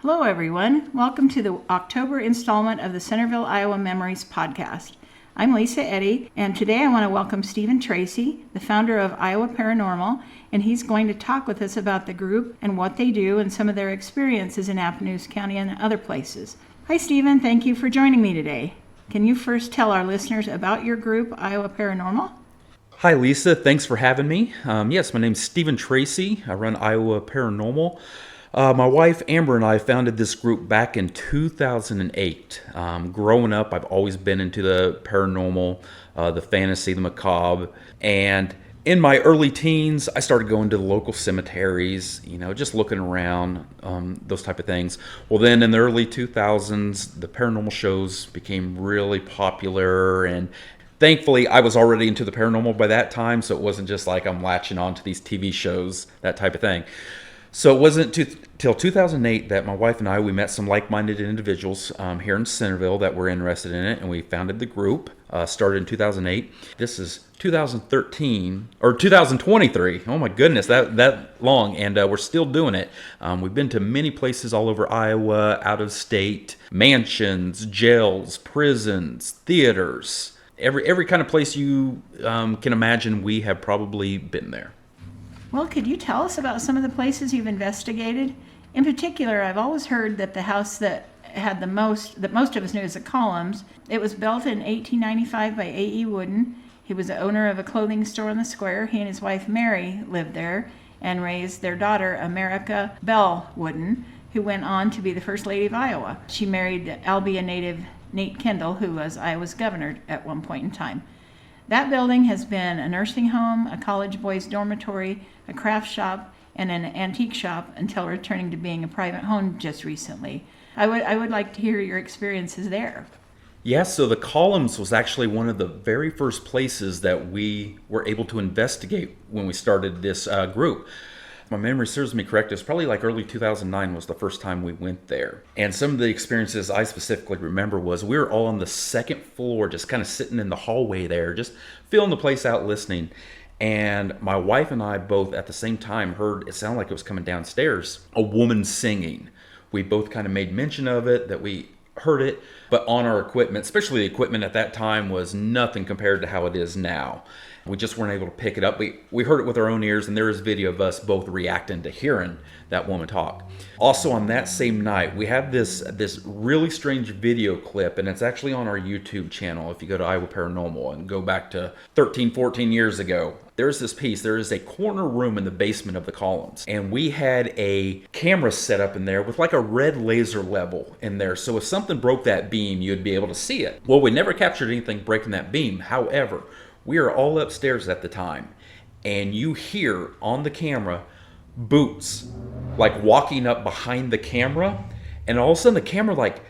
Hello, everyone. Welcome to the October installment of the Centerville, Iowa Memories podcast. I'm Lisa Eddy, and today I want to welcome Stephen Tracy, the founder of Iowa Paranormal, and he's going to talk with us about the group and what they do and some of their experiences in Appanoose County and other places. Hi, Stephen. Thank you for joining me today. Can you first tell our listeners about your group, Iowa Paranormal? Hi, Lisa. Thanks for having me. Yes, my name's Stephen Tracy. I run Iowa Paranormal. My wife, Amber, and I founded this group back in 2008. Growing up, I've always been into the paranormal, the fantasy, the macabre. And in my early teens, I started going to the local cemeteries, just looking around, those type of things. Well, then in the early 2000s, the paranormal shows became really popular, and thankfully, I was already into the paranormal by that time, so it wasn't just like I'm latching on to these TV shows, that type of thing. So it wasn't till 2008 that my wife and I, we met some like-minded individuals here in Centerville that were interested in it, and we founded the group, started in 2008. This is 2013, or 2023. Oh my goodness, that long, and we're still doing it. We've been to many places all over Iowa, out of state, mansions, jails, prisons, theaters. Every kind of place you can imagine, we have probably been there. Well, could you tell us about some of the places you've investigated? In particular, I've always heard that the house that had that most of us knew as the Columns, it was built in 1895 by A.E. Wooden. He was the owner of a clothing store on the square. He and his wife Mary lived there and raised their daughter, America Bell Wooden, who went on to be the First Lady of Iowa. She married Albia native Nate Kendall, who was Iowa's governor at one point in time. That building has been a nursing home, a college boys' dormitory, a craft shop, and an antique shop until returning to being a private home just recently. I would like to hear your experiences there. Yes, so the Columns was actually one of the very first places that we were able to investigate when we started this group. My memory serves me correct, it was probably like early 2009 was the first time we went there. And some of the experiences I specifically remember was we were all on the second floor, just kind of sitting in the hallway there, just feeling the place out, listening. And my wife and I both at the same time heard, it sounded like it was coming downstairs, a woman singing. We both kind of made mention of it, that we heard it, but on our equipment, especially the equipment at that time, was nothing compared to how it is now. We just weren't able to pick it up. We heard it with our own ears, and there is video of us both reacting to hearing that woman talk. Also on that same night, we have this really strange video clip, and it's actually on our YouTube channel. If you go to Iowa Paranormal and go back to 13, 14 years ago, there's this piece. There is a corner room in the basement of the Columns, and we had a camera set up in there with like a red laser level in there. So if something broke that beam, you'd be able to see it. Well, we never captured anything breaking that beam. However, we are all upstairs at the time, and you hear on the camera boots like walking up behind the camera, and all of a sudden the camera it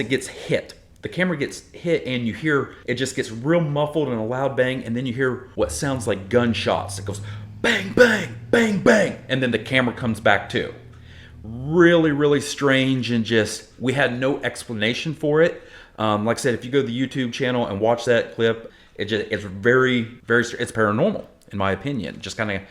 gets hit. The camera gets hit, and you hear it just gets real muffled and a loud bang, and then you hear what sounds like gunshots. It goes bang, bang, bang, bang, and then the camera comes back too. Really, really strange, and just we had no explanation for it. Like I said, if you go to the YouTube channel and watch that clip, it's very, very, it's paranormal in my opinion. Just kind of,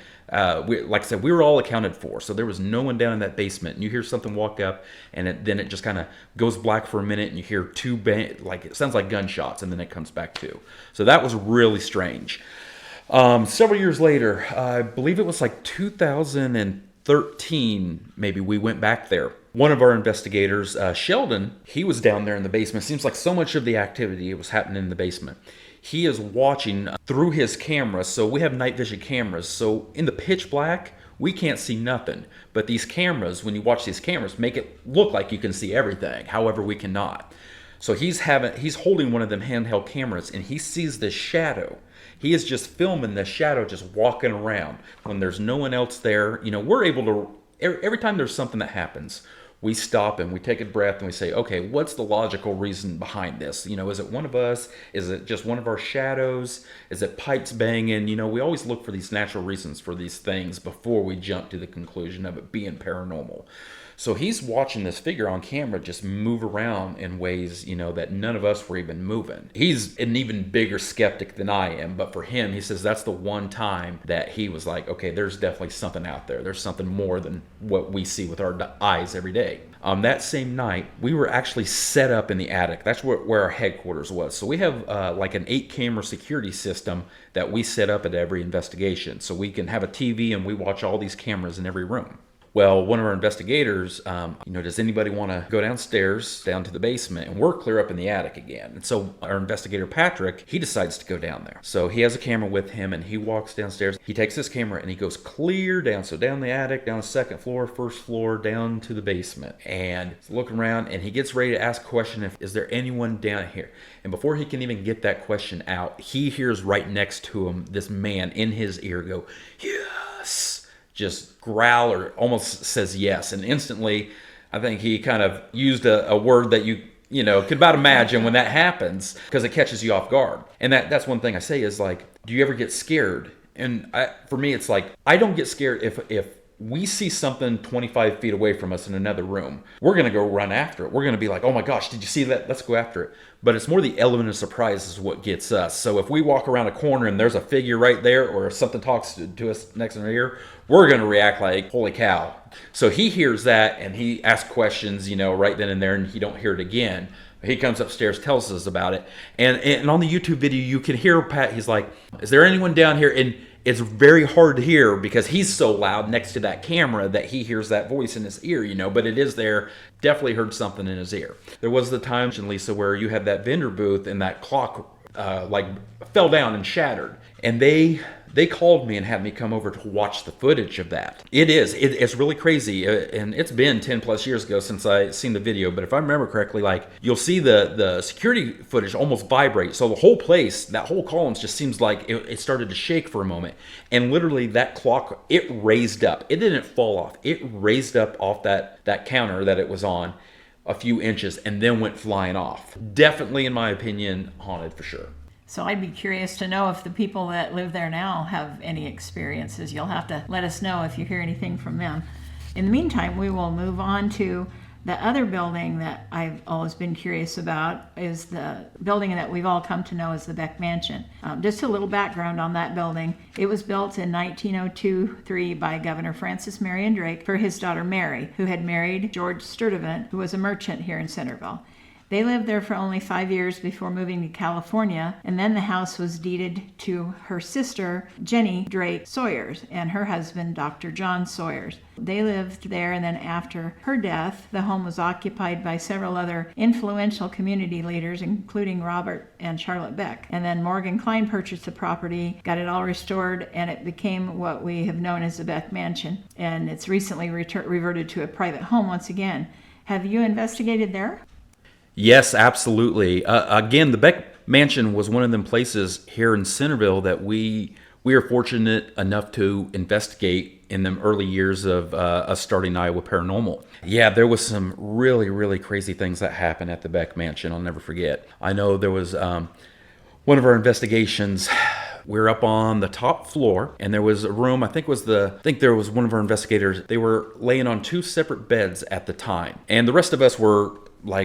like I said, we were all accounted for, so there was no one down in that basement. And you hear something walk up, and then it just kind of goes black for a minute, and you hear two like it sounds like gunshots, and then it comes back too. So that was really strange. Several years later, I believe it was like 2013, maybe, we went back there. One of our investigators, Sheldon, he was down there in the basement. Seems like so much of the activity was happening in the basement. He is watching through his camera. So we have night vision cameras. So in the pitch black, we can't see nothing. But these cameras, when you watch these cameras, make it look like you can see everything. However, we cannot. So he's holding one of them handheld cameras, and he sees this shadow. He is just filming the shadow just walking around when there's no one else there. We're able to, every time there's something that happens, we stop and we take a breath and we say, okay, what's the logical reason behind this? Is it one of us? Is it just one of our shadows? Is it pipes banging? We always look for these natural reasons for these things before we jump to the conclusion of it being paranormal. So he's watching this figure on camera just move around in ways, that none of us were even moving. He's an even bigger skeptic than I am, but for him, he says that's the one time that he was like, okay, there's definitely something out there. There's something more than what we see with our eyes every day. That same night, we were actually set up in the attic. That's where our headquarters was. So we have like an 8-camera security system that we set up at every investigation. So we can have a TV and we watch all these cameras in every room. Well, one of our investigators, does anybody want to go downstairs, down to the basement? And we're clear up in the attic again. And so our investigator, Patrick, he decides to go down there. So he has a camera with him and he walks downstairs. He takes his camera and he goes clear down. So down the attic, down the second floor, first floor, down to the basement. And he's looking around and he gets ready to ask a question, is there anyone down here? And before he can even get that question out, he hears right next to him, this man in his ear go, yes! Just growl or almost says yes. And instantly, I think he kind of used a word that you could about imagine when that happens, because it catches you off guard. And that's one thing I say is like, do you ever get scared? And for me, it's like, I don't get scared if we see something 25 feet away from us in another room. We're going to go run after it. We're going to be like, oh my gosh, did you see that? Let's go after it. But it's more the element of surprise is what gets us. So if we walk around a corner and there's a figure right there, or if something talks to us next in our ear, we're going to react like, holy cow. So he hears that and he asks questions, right then and there, and he don't hear it again. He comes upstairs, tells us about it. And on the YouTube video, you can hear Pat, he's like, is there anyone down here? And it's very hard to hear because he's so loud next to that camera that he hears that voice in his ear, but it is there. Definitely heard something in his ear. There was the time, Lisa, where you had that vendor booth and that clock fell down and shattered. And they called me and had me come over to watch the footage of that. It's really crazy. And it's been 10 plus years ago since I seen the video. But if I remember correctly, you'll see the security footage almost vibrate. So the whole place, that whole columns just seems like it started to shake for a moment. And literally that clock, it raised up. It didn't fall off. It raised up off that counter that it was on a few inches and then went flying off. Definitely, in my opinion, haunted for sure. So I'd be curious to know if the people that live there now have any experiences. You'll have to let us know if you hear anything from them. In the meantime, we will move on to the other building that I've always been curious about, is the building that we've all come to know as the Beck Mansion. Just a little background on that building. It was built in 1902-3 by Governor Francis Marion Drake for his daughter Mary, who had married George Sturdivant, who was a merchant here in Centerville. They lived there for only 5 years before moving to California, and then the house was deeded to her sister, Jenny Drake Sawyers, and her husband, Dr. John Sawyers. They lived there, and then after her death, the home was occupied by several other influential community leaders, including Robert and Charlotte Beck. And then Morgan Klein purchased the property, got it all restored, and it became what we have known as the Beck Mansion. And it's recently reverted to a private home once again. Have you investigated there? Yes, absolutely. Again, the Beck Mansion was one of them places here in Centerville that we are fortunate enough to investigate in the early years of us starting Iowa Paranormal. Yeah, there was some really, really crazy things that happened at the Beck Mansion. I'll never forget. I know there was one of our investigations. We were up on the top floor, and there was a room. I think there was one of our investigators. They were laying on 2 separate beds at the time, and the rest of us were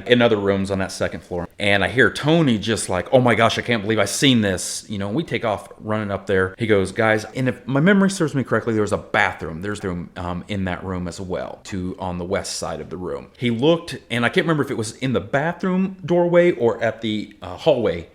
in other rooms on that second floor. And I hear Tony just like, oh my gosh, I can't believe I seen this. We take off running up there. He goes, guys, and if my memory serves me correctly, there was a bathroom. There's a room in that room as well, on the west side of the room. He looked, and I can't remember if it was in the bathroom doorway or at the hallway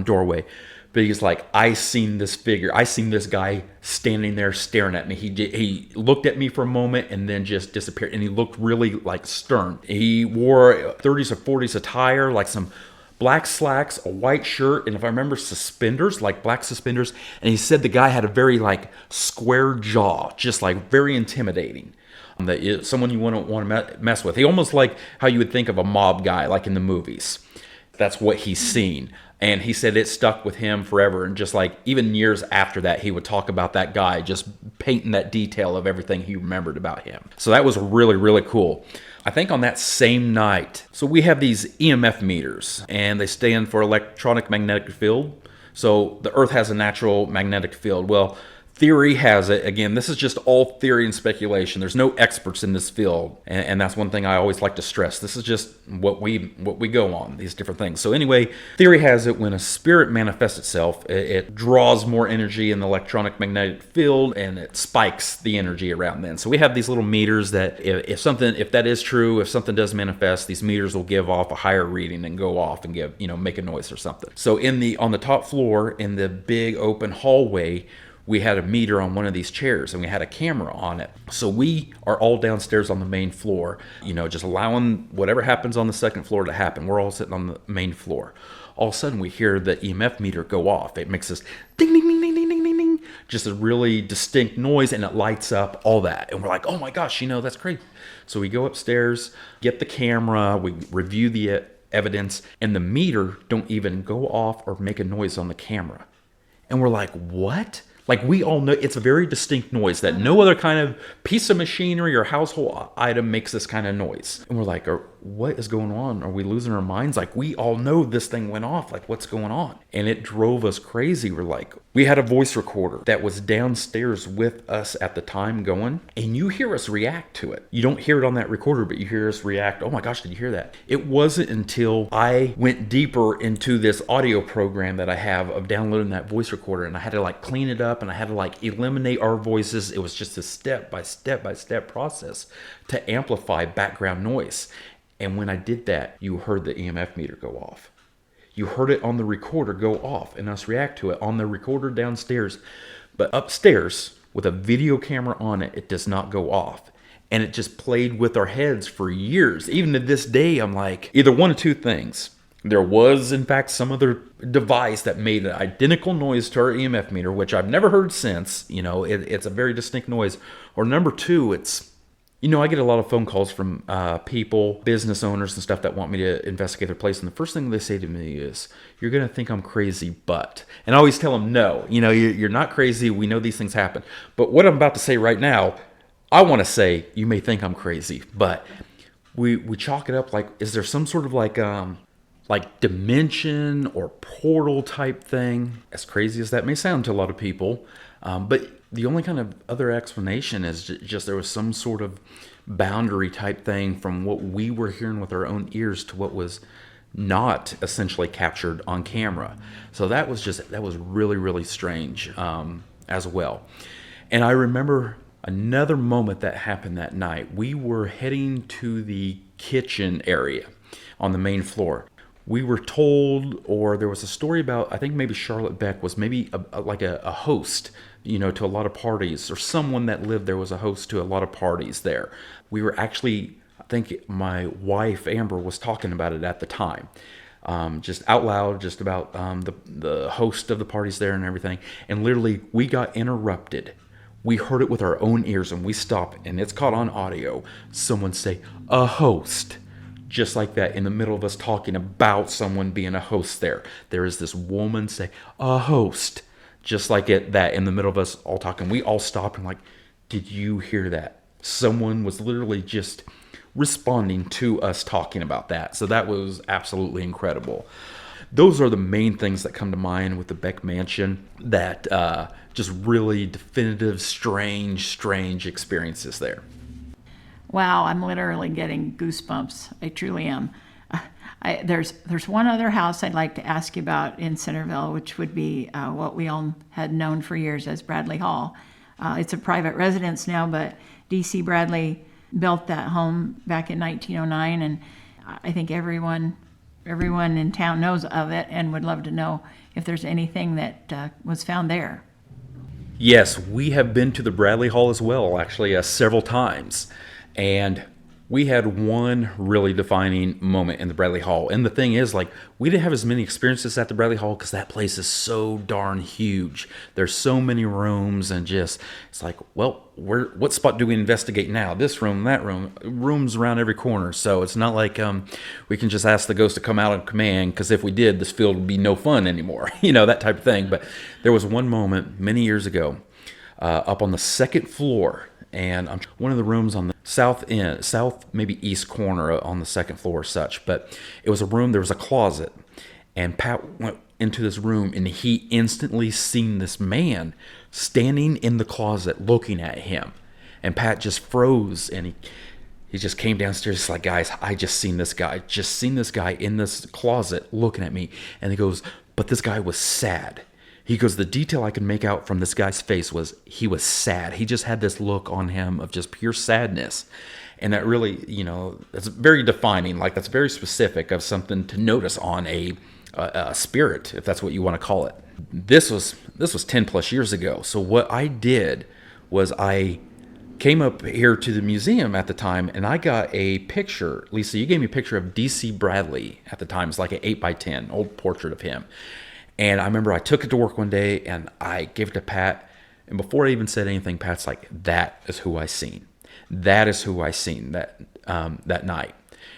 doorway. But he's like, I seen this figure. I seen this guy standing there staring at me. He looked at me for a moment and then just disappeared. And he looked really stern. He wore 30s or 40s attire, some black slacks, a white shirt, and if I remember, suspenders, black suspenders. And he said the guy had a very square jaw, just very intimidating. That someone you wouldn't want to mess with. He almost like how you would think of a mob guy, in the movies. That's what he's seen. And he said it stuck with him forever. And just even years after that, he would talk about that guy, just painting that detail of everything he remembered about him. So that was really, really cool. I think on that same night, so we have these EMF meters, and they stand for electronic magnetic field. So the Earth has a natural magnetic field. Well, Theory has it, again, this is just all theory and speculation. There's no experts in this field, and that's one thing I always like to stress. This is just what we go on, these different things. So anyway, theory has it when a spirit manifests itself, it draws more energy in the electronic magnetic field, and it spikes the energy around then. So we have these little meters that if that is true, if something does manifest, these meters will give off a higher reading and go off and give, make a noise or something. So on the top floor in the big open hallway, we had a meter on one of these chairs and we had a camera on it. So we are all downstairs on the main floor, just allowing whatever happens on the second floor to happen. We're all sitting on the main floor. All of a sudden we hear the EMF meter go off. It makes this ding, ding, ding, ding, ding, ding, ding, ding, just a really distinct noise, and it lights up, all that. And we're like, oh my gosh, that's crazy. So we go upstairs, get the camera, we review the evidence, and the meter don't even go off or make a noise on the camera. And we're like, what? Like, we all know it's a very distinct noise that no other kind of piece of machinery or household item makes this kind of noise. And we're like, what is going on? Are we losing our minds? Like, we all know this thing went off. Like, what's going on? And it drove us crazy. We had a voice recorder that was downstairs with us at the time going, and you hear us react to it. You don't hear it on that recorder, but you hear us react. Oh my gosh, did you hear that? It wasn't until I went deeper into this audio program that I have of downloading that voice recorder, and I had to clean it up, and I had to eliminate our voices. It was just a step by step process to amplify background noise. And when I did that, you heard the EMF meter go off. You heard it on the recorder go off and us react to it on the recorder downstairs. But upstairs, with a video camera on it, it does not go off. And it just played with our heads for years. Even to this day, I'm like, either one of two things. There was, in fact, some other device that made an identical noise to our EMF meter, which I've never heard since. It's a very distinct noise. Or number two, I get a lot of phone calls from people, business owners and stuff that want me to investigate their place. And the first thing they say to me is, you're going to think I'm crazy, but... And I always tell them, no, you're not crazy. We know these things happen. But what I'm about to say right now, I want to say, you may think I'm crazy, but we chalk it up is there some sort of dimension or portal type thing? As crazy as that may sound to a lot of people. But the only kind of other explanation is just there was some sort of boundary type thing from what we were hearing with our own ears to what was not essentially captured on camera. So that was really, really strange as well. And I remember another moment that happened that night. We were heading to the kitchen area on the main floor. We were told, or there was a story about, I think maybe Charlotte Beck was maybe a host, to a lot of parties, or someone that lived there was a host to a lot of parties there. We were actually, I think my wife, Amber, was talking about it at the time, just out loud, just about the host of the parties there and everything. And literally, we got interrupted. We heard it with our own ears, and we stopped, and it's caught on audio. Someone say, a host. Just like that, in the middle of us talking about someone being a host there. There is this woman say, a host. Just like that, in the middle of us all talking. We all stopped and did you hear that? Someone was literally just responding to us talking about that. So that was absolutely incredible. Those are the main things that come to mind with the Beck Mansion that just really definitive, strange experiences there. Wow, I'm literally getting goosebumps. I truly am. There's one other house I'd like to ask you about in Centerville, which would be what we all had known for years as Bradley Hall. It's a private residence now, but D.C. Bradley built that home back in 1909, and I think everyone in town knows of it and would love to know if there's anything that was found there. Yes, we have been to the Bradley Hall as well, actually, several times. And we had one really defining moment in the Bradley Hall. And the thing is, we didn't have as many experiences at the Bradley Hall because that place is so darn huge. There's so many rooms, and it's what spot do we investigate now? This room, that room, rooms around every corner. So it's not like we can just ask the ghost to come out on command, because if we did, this field would be no fun anymore. That type of thing. But there was one moment many years ago up on the second floor, and one of the rooms on the south maybe east corner on the second floor or such, but it was a room, there was a closet, and Pat went into this room, and he instantly seen this man standing in the closet looking at him. And Pat just froze, and he just came downstairs like, guys, I just seen this guy in this closet looking at me. And he goes, but this guy was sad. He goes, the detail I can make out from this guy's face was he was sad. He just had this look on him of just pure sadness. And that really, that's very defining. Like, that's very specific of something to notice on a spirit, if that's what you want to call it. This was 10 plus years ago. So what I did was I came up here to the museum at the time, and I got a picture. Lisa, you gave me a picture of D.C. Bradley at the time. It's like an 8x10 old portrait of him. And I remember I took it to work one day, and I gave it to Pat. And before I even said anything, Pat's like, that is who I seen. That is who I seen that night.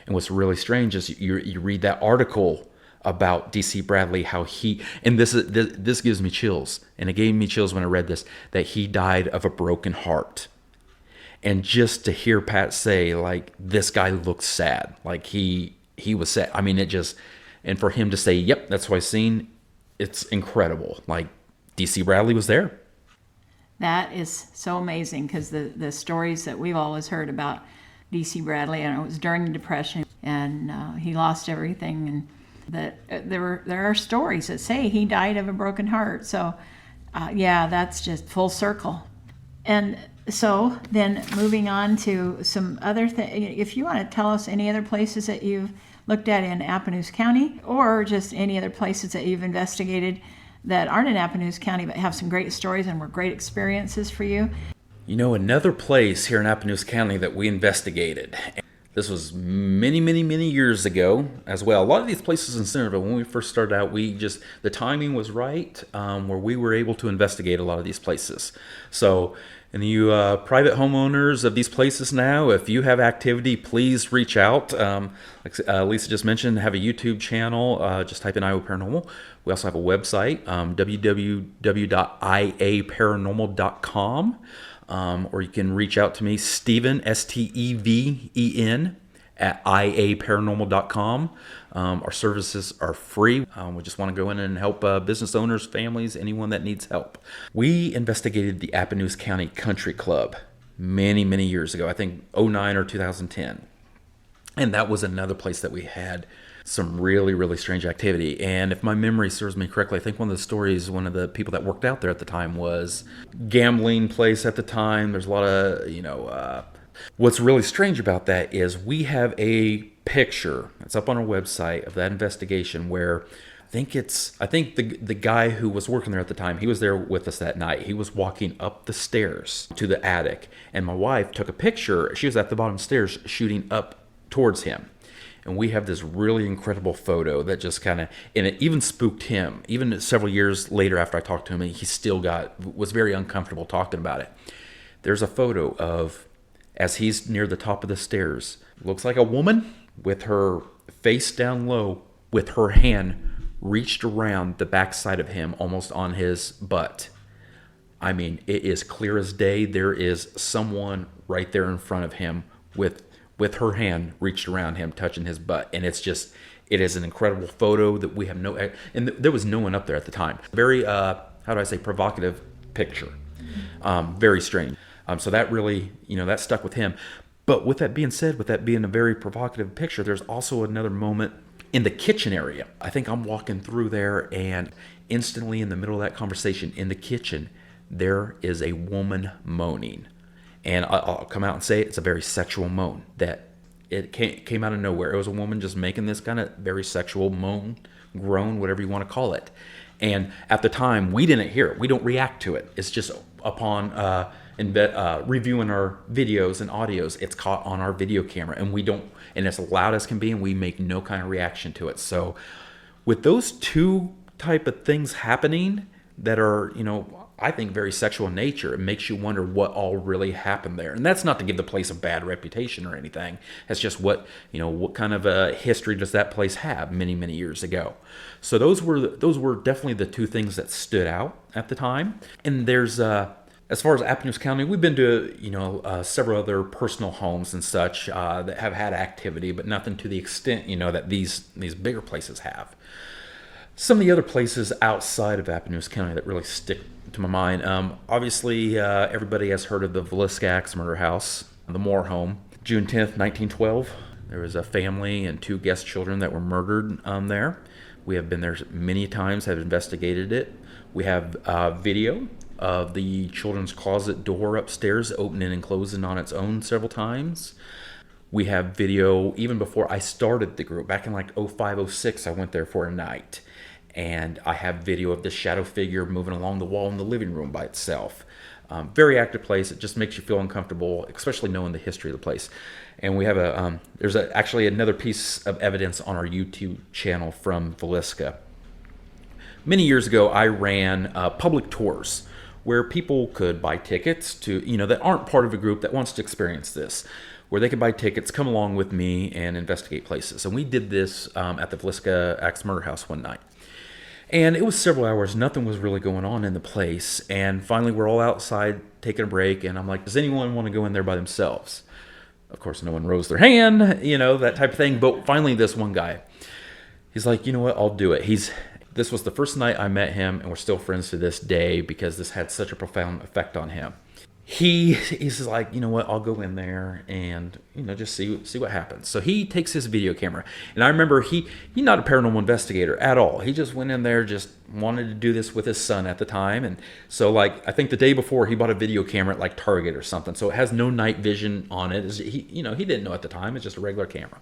And what's really strange is you read that article about D.C. Bradley, how this gives me chills. And it gave me chills when I read this, that he died of a broken heart. And just to hear Pat say, like, this guy looked sad. Like, he was sad. I mean, and for him to say, yep, that's what I seen, it's incredible. Like, D.C. Bradley was there. That is so amazing, because the stories that we've always heard about D.C. Bradley, and it was during the Depression, and he lost everything, and that there are stories that say he died of a broken heart. So, that's just full circle. And so then moving on to some other things, if you want to tell us any other places that you've looked at in Appanoose County, or just any other places that you've investigated that aren't in Appanoose County but have some great stories and were great experiences for you. Another place here in Appanoose County that we investigated, this was many, many, many years ago as well. A lot of these places in Centerville, when we first started out, the timing was right, where we were able to investigate a lot of these places. So, and you private homeowners of these places now, if you have activity, please reach out. Like Lisa just mentioned, have a YouTube channel. Just type in Iowa Paranormal. We also have a website, www.iaparanormal.com. Or you can reach out to me, Steven, Steven, at iaparanormal.com. Our services are free. We just want to go in and help business owners, families, anyone that needs help. We investigated the Appanoose County Country Club many, many years ago. I think 2009 or 2010. And that was another place that we had some really, really strange activity. And if my memory serves me correctly, I think one of the stories, one of the people that worked out there at the time was gambling place at the time. There's a lot of, what's really strange about that is we have a picture, it's up on our website, of that investigation where I think the guy who was working there at the time, he was there with us that night. He was walking up the stairs to the attic, and my wife took a picture. She was at the bottom stairs shooting up towards him. And we have this really incredible photo that just kind of, and it even spooked him. Even several years later after I talked to him, he still was very uncomfortable talking about it. There's a photo of, as he's near the top of the stairs, looks like a woman with her face down low, with her hand reached around the backside of him, almost on his butt. I mean, it is clear as day. There is someone right there in front of him with her hand reached around him, touching his butt. And it is an incredible photo that we have and there was no one up there at the time. Very, provocative picture. Very strange. So that really, that stuck with him. But with that being said, with that being a very provocative picture, there's also another moment in the kitchen area. I think I'm walking through there, and instantly in the middle of that conversation in the kitchen, there is a woman moaning. And I'll come out and say it's a very sexual moan, that it came out of nowhere. It was a woman just making this kind of very sexual moan, groan, whatever you want to call it. And at the time, we didn't hear it. We don't react to it. It's just upon reviewing our videos and audios, it's caught on our video camera, and and it's loud as can be, and we make no kind of reaction to it. So with those two type of things happening that are, I think very sexual in nature, it makes you wonder what all really happened there. And that's not to give the place a bad reputation or anything. That's just what kind of a history does that place have many, many years ago. So those were definitely the two things that stood out at the time. And there's as far as Appanoose County, we've been to several other personal homes and such that have had activity, but nothing to the extent that these bigger places have. Some of the other places outside of Appanoose County that really stick to my mind, obviously everybody has heard of the Villisca Axe Murder House, the Moore home. June 10th, 1912, there was a family and 2 guest children that were murdered there. We have been there many times, have investigated it. We have video of the children's closet door upstairs opening and closing on its own several times. We have video even before I started the group. Back in like 05, 06, I went there for a night. And I have video of this shadow figure moving along the wall in the living room by itself. Very active place. It just makes you feel uncomfortable, especially knowing the history of the place. And we have actually another piece of evidence on our YouTube channel from Villisca. Many years ago, I ran public tours where people could buy tickets to, that aren't part of a group that wants to experience this, where they could buy tickets, come along with me, and investigate places. And we did this at the Villisca Axe Murder House one night. And it was several hours. Nothing was really going on in the place. And finally, we're all outside taking a break. And I'm like, does anyone want to go in there by themselves? Of course, no one rose their hand, that type of thing. But finally, this one guy, he's like, you know what? I'll do it. This was the first night I met him, and we're still friends to this day because this had such a profound effect on him. He's like, you know what, I'll go in there and, just see what happens. So he takes his video camera. And I remember he's not a paranormal investigator at all. He just went in there, just wanted to do this with his son at the time. And so I think the day before he bought a video camera at like Target or something. So it has no night vision on it. He didn't know at the time. It's just a regular camera.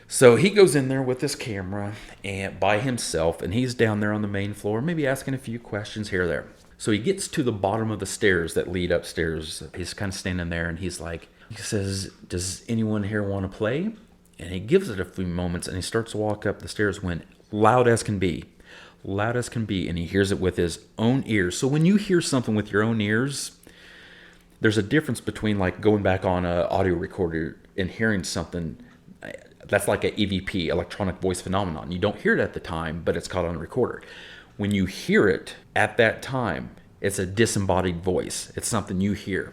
So he goes in there with his camera and by himself, and he's down there on the main floor, maybe asking a few questions here or there. So he gets to the bottom of the stairs that lead upstairs. He's kind of standing there, and he says, does anyone here want to play? And he gives it a few moments, and he starts to walk up the stairs when loud as can be, and he hears it with his own ears. So when you hear something with your own ears, there's a difference between like going back on an audio recorder and hearing something that's like an EVP, electronic voice phenomenon. You don't hear it at the time, but it's caught on a recorder. When you hear it at that time, it's a disembodied voice. It's something you hear.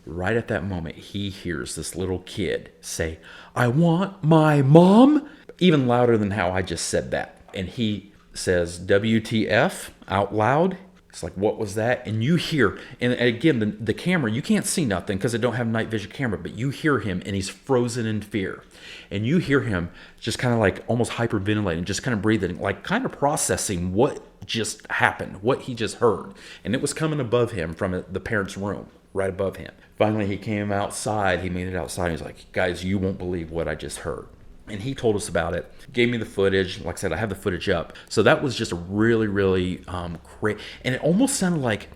Right at that moment, he hears this little kid say, I want my mom, even louder than how I just said that. And he says, WTF, out loud. It's like, what was that? And you hear, and again, the camera, you can't see nothing because I don't have night vision camera, but you hear him and he's frozen in fear. And you hear him just kind of like almost hyperventilating, just kind of breathing, like kind of processing what just happened, what he just heard. And it was coming above him from the parents' room, right above him. Finally, he came outside. He made it outside. He's like, guys, you won't believe what I just heard. And he told us about it, gave me the footage. Like I said, I have the footage up. So that was just a really, really great. And it almost sounded like,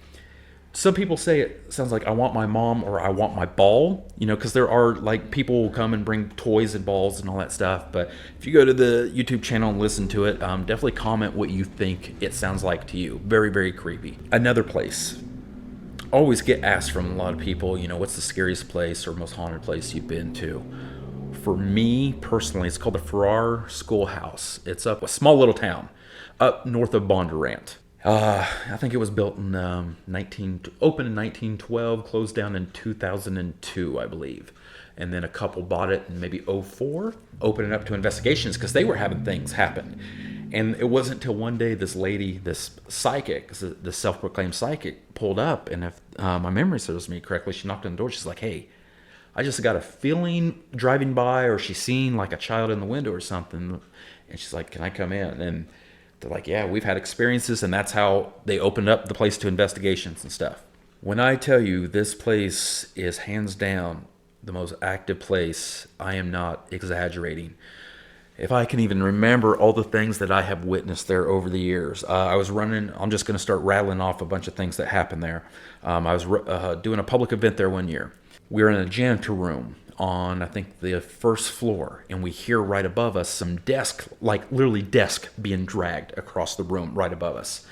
some people say it sounds like I want my mom or I want my ball, because there are like people will come and bring toys and balls and all that stuff. But if you go to the YouTube channel and listen to it, definitely comment what you think it sounds like to you. Very, very creepy. Another place. Always get asked from a lot of people, what's the scariest place or most haunted place you've been to? For me personally, it's called the Farrar Schoolhouse. It's up a small little town up north of Bondurant. I think it was built in opened in 1912, closed down in 2002, I believe. And then a couple bought it in maybe 04, opened it up to investigations because they were having things happen. And it wasn't until one day this lady, this psychic, this self-proclaimed psychic, pulled up. And if my memory serves me correctly, she knocked on the door. She's like, hey, I just got a feeling driving by, or she's seen like a child in the window or something. And she's like, can I come in? And they're like, yeah, we've had experiences. And that's how they opened up the place to investigations and stuff. When I tell you this place is hands down the most active place, I am not exaggerating. If I can even remember all the things that I have witnessed there over the years. I was running, I'm just going to start rattling off a bunch of things that happened there. I was doing a public event there one year. We were in a janitor room on, I think, the first floor, and we hear right above us some desk, like literally desk being dragged across the room right above us.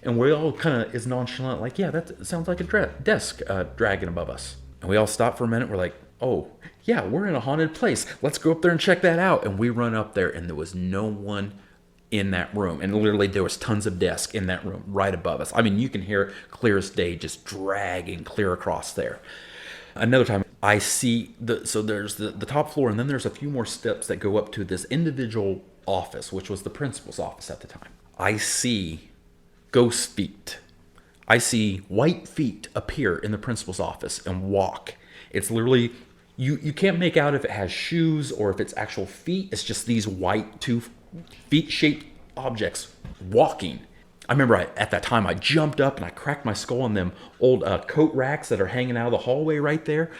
And we all kind of is nonchalant, like, yeah, that sounds like a desk dragging above us. And we all stop for a minute. We're like, oh, yeah, we're in a haunted place. Let's go up there and check that out. And we run up there, and there was no one in that room. And literally there was tons of desks in that room right above us. I mean, you can hear it clear as day, just dragging clear across there. Another time I see so there's the top floor, and then there's a few more steps that go up to this individual office, which was the principal's office at the time. I see ghost feet. I see white feet appear in the principal's office and walk. It's literally, you can't make out if it has shoes or if it's actual feet. It's just these white 2 feet shaped objects walking. I remember at that time I jumped up and I cracked my skull on them old coat racks that are hanging out of the hallway right there.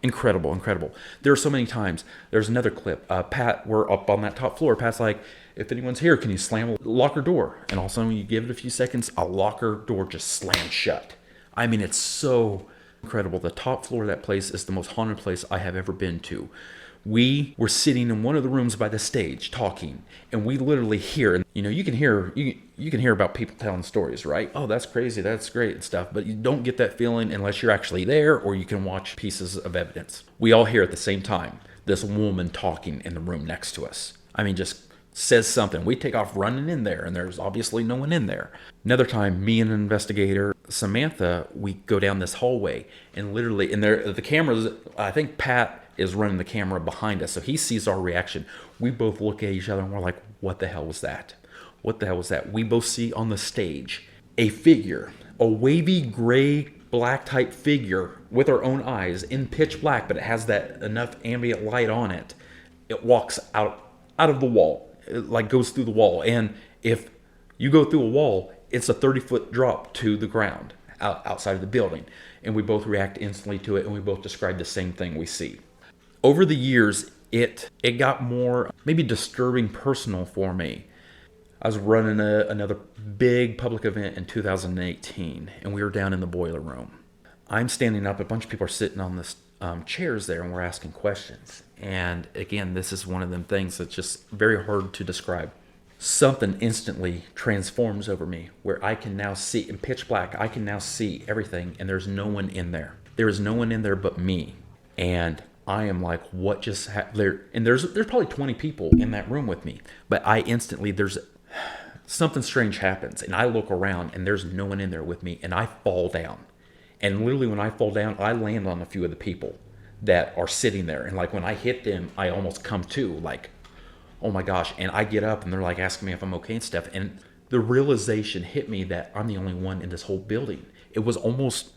Incredible. There are so many times. There's another clip. Pat, we're up on that top floor. Pat's like, if anyone's here, can you slam a locker door? And all of a sudden, when you give it a few seconds, a locker door just slams shut. I mean, it's so incredible. The top floor of that place is the most haunted place I have ever been to. We were sitting in one of the rooms by the stage talking, and we literally hear, and you can hear about people telling stories, right? Oh, that's crazy, that's great and stuff, but you don't get that feeling unless you're actually there or you can watch pieces of evidence. We all hear at the same time this woman talking in the room next to us. I mean, just says something. We take off running in there, and there's obviously no one in there. Another time, me and an investigator, Samantha, we go down this hallway, and literally, and there the cameras, I think Pat is running the camera behind us, so he sees our reaction. We both look at each other and we're like, what the hell was that? What the hell was that? We both see on the stage a figure, a wavy gray black type figure with our own eyes in pitch black, but it has that enough ambient light on it. It walks out of the wall. It like goes through the wall, and if you go through a wall, it's a 30-foot drop to the ground outside of the building. And we both react instantly to it, and we both describe the same thing we see. Over the years, it got more maybe disturbing personal for me. I was running another big public event in 2018, and we were down in the boiler room. I'm standing up, a bunch of people are sitting on this chairs there, and we're asking questions. And again, this is one of them things that's just very hard to describe. Something instantly transforms over me where I can now see, in pitch black, I can now see everything, and there's no one in there. There is no one in there but me. And I am like, what just happened there? And there's probably 20 people in that room with me, but I instantly, there's something strange happens, and I look around and there's no one in there with me, and I fall down. And literally when I fall down, I land on a few of the people that are sitting there. And like when I hit them, I almost come to, like, oh my gosh. And I get up and they're like asking me if I'm okay and stuff. And the realization hit me that I'm the only one in this whole building. It was almost,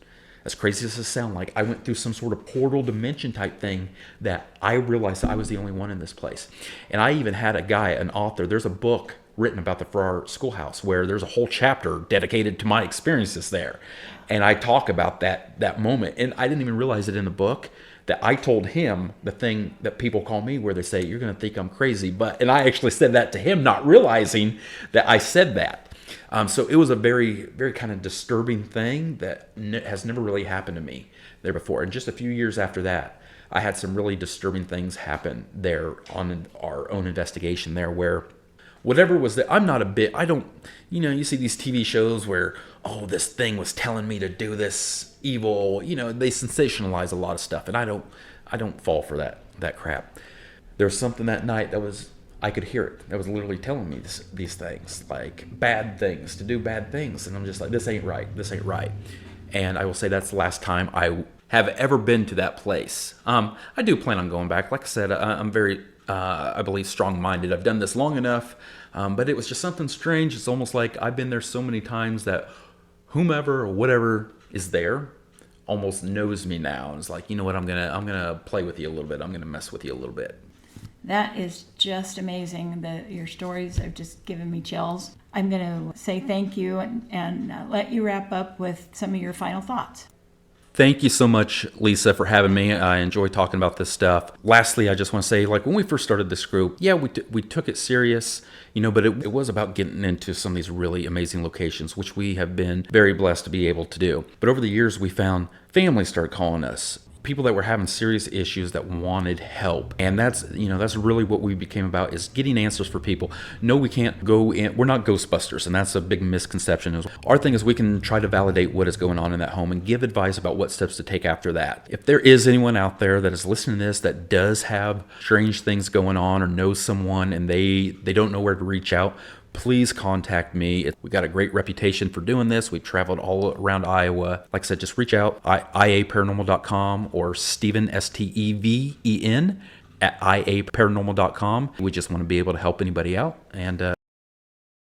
as crazy as it sounds, like I went through some sort of portal dimension type thing that I realized I was the only one in this place. And I even had a guy, an author, there's a book written about the Farrar Schoolhouse where there's a whole chapter dedicated to my experiences there. And I talk about that moment. And I didn't even realize it in the book that I told him the thing that people call me where they say, you're going to think I'm crazy. And I actually said that to him, not realizing that I said that. So it was a very, very kind of disturbing thing that has never really happened to me there before. And just a few years after that, I had some really disturbing things happen there on our own investigation there where whatever was that, I don't, you see these TV shows where, oh, this thing was telling me to do this evil, they sensationalize a lot of stuff. And I don't fall for that crap. There was something that night I could hear it. That was literally telling me these things, like bad things, to do bad things. And I'm just like, this ain't right. And I will say that's the last time I have ever been to that place. I do plan on going back. Like I said, I'm very, I believe, strong-minded. I've done this long enough, but it was just something strange. It's almost like I've been there so many times that whomever or whatever is there almost knows me now. And it's like, you know what, I'm gonna play with you a little bit. I'm gonna mess with you a little bit. That is just amazing. Your stories have just given me chills. I'm going to say thank you and let you wrap up with some of your final thoughts. Thank you so much, Lisa, for having me. I enjoy talking about this stuff. Lastly, I just want to say, like, when we first started this group, yeah, we took it serious, but it was about getting into some of these really amazing locations, which we have been very blessed to be able to do. But over the years, we found families started calling us, people that were having serious issues that wanted help. And that's really what we became about, is getting answers for people. No, we can't go in. We're not Ghostbusters, and that's a big misconception. Our thing is we can try to validate what is going on in that home and give advice about what steps to take after that. If there is anyone out there that is listening to this that does have strange things going on or knows someone and they don't know where to reach out, please contact me. We got a great reputation for doing this. We've traveled all around Iowa. Like I said, just reach out, iaparanormal.com or Steven, Steven, at iaparanormal.com. We just want to be able to help anybody out. And